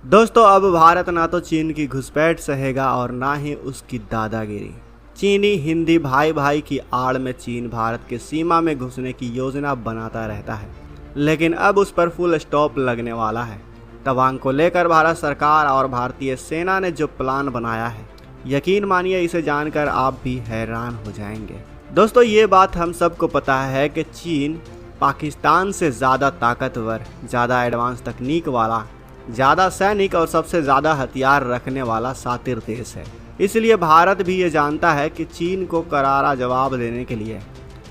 दोस्तों, अब भारत ना तो चीन की घुसपैठ सहेगा और ना ही उसकी दादागिरी। चीनी हिंदी भाई भाई की आड़ में चीन भारत के सीमा में घुसने की योजना बनाता रहता है, लेकिन अब उस पर फुल स्टॉप लगने वाला है। तवांग को लेकर भारत सरकार और भारतीय सेना ने जो प्लान बनाया है, यकीन मानिए इसे जानकर आप भी हैरान हो जाएंगे। दोस्तों, ये बात हम सबको पता है कि चीन पाकिस्तान से ज़्यादा ताकतवर, ज़्यादा एडवांस तकनीक वाला, ज़्यादा सैनिक और सबसे ज़्यादा हथियार रखने वाला शातिर देश है। इसलिए भारत भी ये जानता है कि चीन को करारा जवाब देने के लिए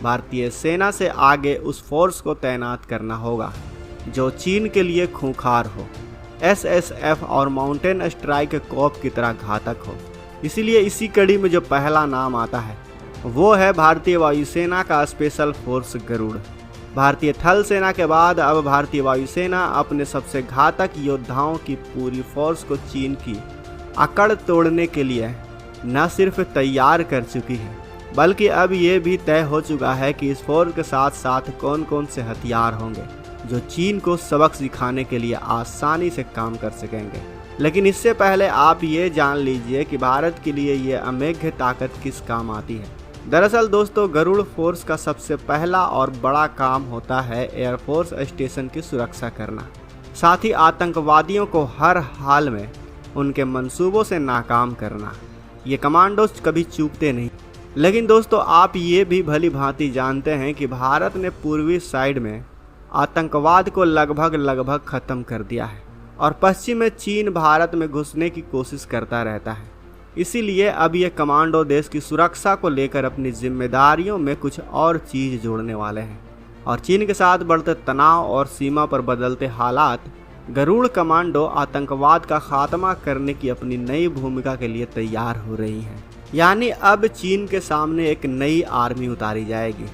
भारतीय सेना से आगे उस फोर्स को तैनात करना होगा जो चीन के लिए खूंखार हो, SSF और माउंटेन स्ट्राइक कॉर्प की तरह घातक हो। इसीलिए इसी कड़ी में जो पहला नाम आता है वो है भारतीय वायुसेना का स्पेशल फोर्स गरुड़। भारतीय थल सेना के बाद अब भारतीय वायुसेना अपने सबसे घातक योद्धाओं की पूरी फोर्स को चीन की अकड़ तोड़ने के लिए न सिर्फ तैयार कर चुकी है, बल्कि अब ये भी तय हो चुका है कि इस फोर्स के साथ साथ कौन कौन से हथियार होंगे जो चीन को सबक सिखाने के लिए आसानी से काम कर सकेंगे। लेकिन इससे पहले आप ये जान लीजिए कि भारत के लिए ये अमेघ्य ताकत किस काम आती है। दरअसल दोस्तों, गरुड़ फोर्स का सबसे पहला और बड़ा काम होता है एयरफोर्स स्टेशन की सुरक्षा करना, साथ ही आतंकवादियों को हर हाल में उनके मंसूबों से नाकाम करना। ये कमांडोज कभी चूकते नहीं। लेकिन दोस्तों, आप ये भी भली भांति जानते हैं कि भारत ने पूर्वी साइड में आतंकवाद को लगभग ख़त्म कर दिया है और पश्चिम में चीन भारत में घुसने की कोशिश करता रहता है। इसीलिए अब ये कमांडो देश की सुरक्षा को लेकर अपनी जिम्मेदारियों में कुछ और चीज़ जोड़ने वाले हैं और चीन के साथ बढ़ते तनाव और सीमा पर बदलते हालात, गरुड़ कमांडो आतंकवाद का खात्मा करने की अपनी नई भूमिका के लिए तैयार हो रही हैं। यानी अब चीन के सामने एक नई आर्मी उतारी जाएगी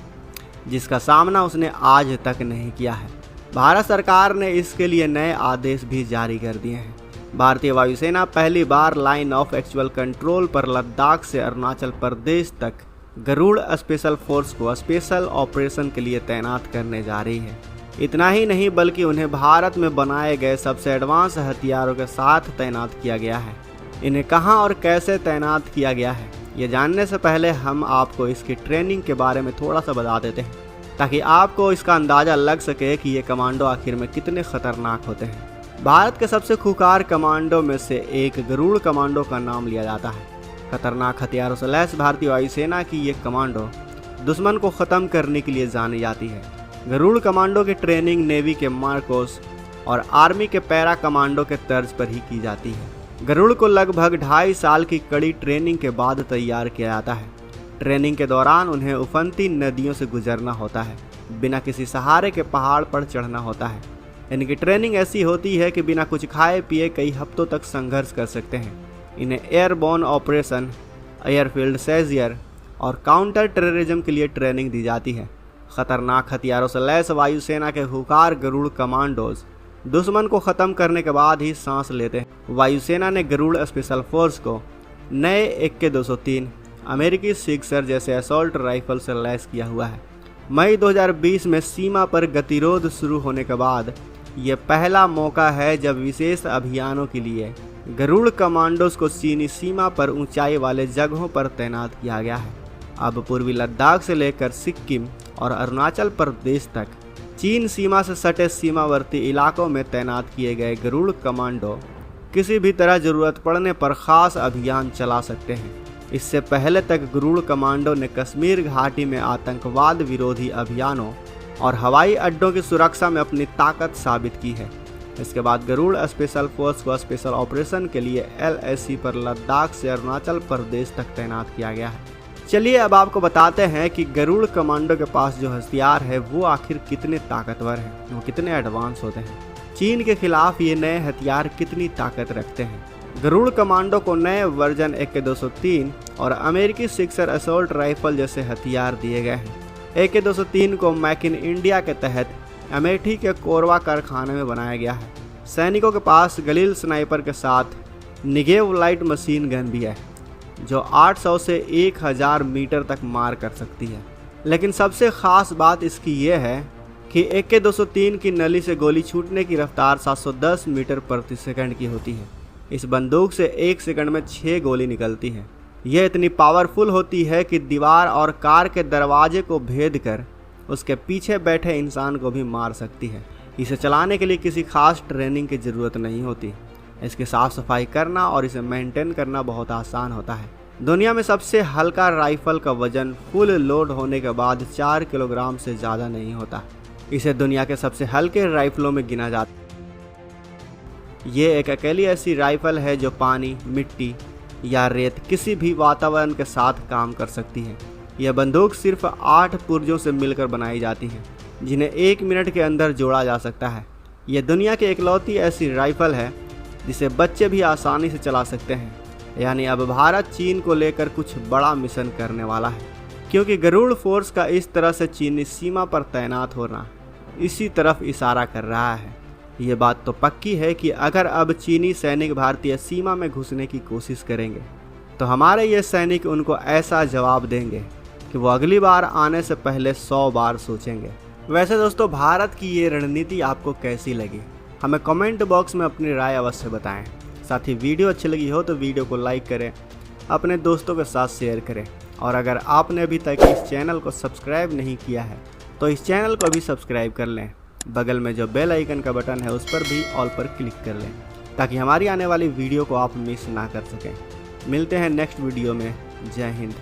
जिसका सामना उसने आज तक नहीं किया है। भारत सरकार ने इसके लिए नए आदेश भी जारी कर दिए हैं। भारतीय वायुसेना पहली बार लाइन ऑफ एक्चुअल कंट्रोल पर लद्दाख से अरुणाचल प्रदेश तक गरुड़ स्पेशल फोर्स को स्पेशल ऑपरेशन के लिए तैनात करने जा रही है। इतना ही नहीं, बल्कि उन्हें भारत में बनाए गए सबसे एडवांस हथियारों के साथ तैनात किया गया है। इन्हें कहां और कैसे तैनात किया गया है, ये जानने से पहले हम आपको इसकी ट्रेनिंग के बारे में थोड़ा सा बता देते हैं, ताकि आपको इसका अंदाज़ा लग सके कि ये कमांडो आखिर में कितने खतरनाक होते हैं। भारत के सबसे खूंखार कमांडो में से एक गरुड़ कमांडो का नाम लिया जाता है। खतरनाक हथियारों से लैस भारतीय वायुसेना की ये कमांडो दुश्मन को ख़त्म करने के लिए जानी जाती है। गरुड़ कमांडो की ट्रेनिंग नेवी के मार्कोस और आर्मी के पैरा कमांडो के तर्ज पर ही की जाती है। गरुड़ को लगभग 2.5 साल की कड़ी ट्रेनिंग के बाद तैयार किया जाता है। ट्रेनिंग के दौरान उन्हें उफनती नदियों से गुजरना होता है, बिना किसी सहारे के पहाड़ पर चढ़ना होता है। इनकी ट्रेनिंग ऐसी होती है कि बिना कुछ खाए पिए कई हफ्तों तक संघर्ष कर सकते हैं। इन्हें एयरबोर्न ऑपरेशन, एयरफील्ड सेजियर और काउंटर टेररिज्म के लिए ट्रेनिंग दी जाती है। खतरनाक हथियारों से लैस वायुसेना के हुकार गरुड़ कमांडोज दुश्मन को ख़त्म करने के बाद ही सांस लेते हैं। वायुसेना ने गरुड़ स्पेशल फोर्स को नए AK-203 अमेरिकी सिक्सर जैसे असॉल्ट राइफल से लैस किया हुआ है। मई 2020 में सीमा पर गतिरोध शुरू होने के बाद ये पहला मौका है जब विशेष अभियानों के लिए गरुड़ कमांडोज को चीनी सीमा पर ऊंचाई वाले जगहों पर तैनात किया गया है। अब पूर्वी लद्दाख से लेकर सिक्किम और अरुणाचल प्रदेश तक चीन सीमा से सटे सीमावर्ती इलाकों में तैनात किए गए गरुड़ कमांडो किसी भी तरह ज़रूरत पड़ने पर ख़ास अभियान चला सकते हैं। इससे पहले तक गरुड़ कमांडो ने कश्मीर घाटी में आतंकवाद विरोधी अभियानों और हवाई अड्डों की सुरक्षा में अपनी ताकत साबित की है। इसके बाद गरुड़ स्पेशल फोर्स को स्पेशल ऑपरेशन के लिए LAC पर लद्दाख से अरुणाचल प्रदेश तक तैनात किया गया है। चलिए अब आपको बताते हैं कि गरुड़ कमांडो के पास जो हथियार है वो आखिर कितने ताकतवर हैं, वो कितने एडवांस होते हैं। चीन के खिलाफ ये नए हथियार कितनी ताकत रखते हैं। गरुड़ कमांडो को नए वर्जन AK-203 और अमेरिकी सिक्सर असॉल्ट राइफल जैसे हथियार दिए गए हैं। AK-203 को मेक इन इंडिया के तहत अमेठी के कोरवा कारखाने में बनाया गया है। सैनिकों के पास गलील स्नाइपर के साथ निगेव लाइट मशीन गन भी है जो 800 से 1000 मीटर तक मार कर सकती है। लेकिन सबसे ख़ास बात इसकी ये है कि AK-203 की नली से गोली छूटने की रफ्तार 710 मीटर प्रति सेकंड की होती है। इस बंदूक से 1 सेकंड में 6 गोली निकलती है। यह इतनी पावरफुल होती है कि दीवार और कार के दरवाजे को भेद कर उसके पीछे बैठे इंसान को भी मार सकती है। इसे चलाने के लिए किसी खास ट्रेनिंग की ज़रूरत नहीं होती। इसकी साफ़ सफाई करना और इसे मेंटेन करना बहुत आसान होता है। दुनिया में सबसे हल्का राइफल का वजन फुल लोड होने के बाद 4 किलोग्राम से ज़्यादा नहीं होता। इसे दुनिया के सबसे हल्के राइफलों में गिना जाता है। ये एक अकेली ऐसी राइफल है जो पानी, मिट्टी या रेत किसी भी वातावरण के साथ काम कर सकती है। यह बंदूक सिर्फ 8 पुर्जों से मिलकर बनाई जाती है, जिन्हें 1 मिनट के अंदर जोड़ा जा सकता है। यह दुनिया की इकलौती ऐसी राइफल है जिसे बच्चे भी आसानी से चला सकते हैं। यानी अब भारत चीन को लेकर कुछ बड़ा मिशन करने वाला है, क्योंकि गरुड़ फोर्स का इस तरह से चीनी सीमा पर तैनात होना इसी तरफ इशारा कर रहा है। ये बात तो पक्की है कि अगर अब चीनी सैनिक भारतीय सीमा में घुसने की कोशिश करेंगे तो हमारे ये सैनिक उनको ऐसा जवाब देंगे कि वो अगली बार आने से पहले 100 बार सोचेंगे। वैसे दोस्तों, भारत की ये रणनीति आपको कैसी लगी? हमें कमेंट बॉक्स में अपनी राय अवश्य बताएं। साथ ही वीडियो अच्छी लगी हो तो वीडियो को लाइक करें, अपने दोस्तों के साथ शेयर करें, और अगर आपने अभी तक इस चैनल को सब्सक्राइब नहीं किया है तो इस चैनल को भी सब्सक्राइब कर लें। बगल में जो बेल आइकन का बटन है उस पर भी ऑल पर क्लिक कर लें, ताकि हमारी आने वाली वीडियो को आप मिस ना कर सकें। मिलते हैं नेक्स्ट वीडियो में। जय हिंद।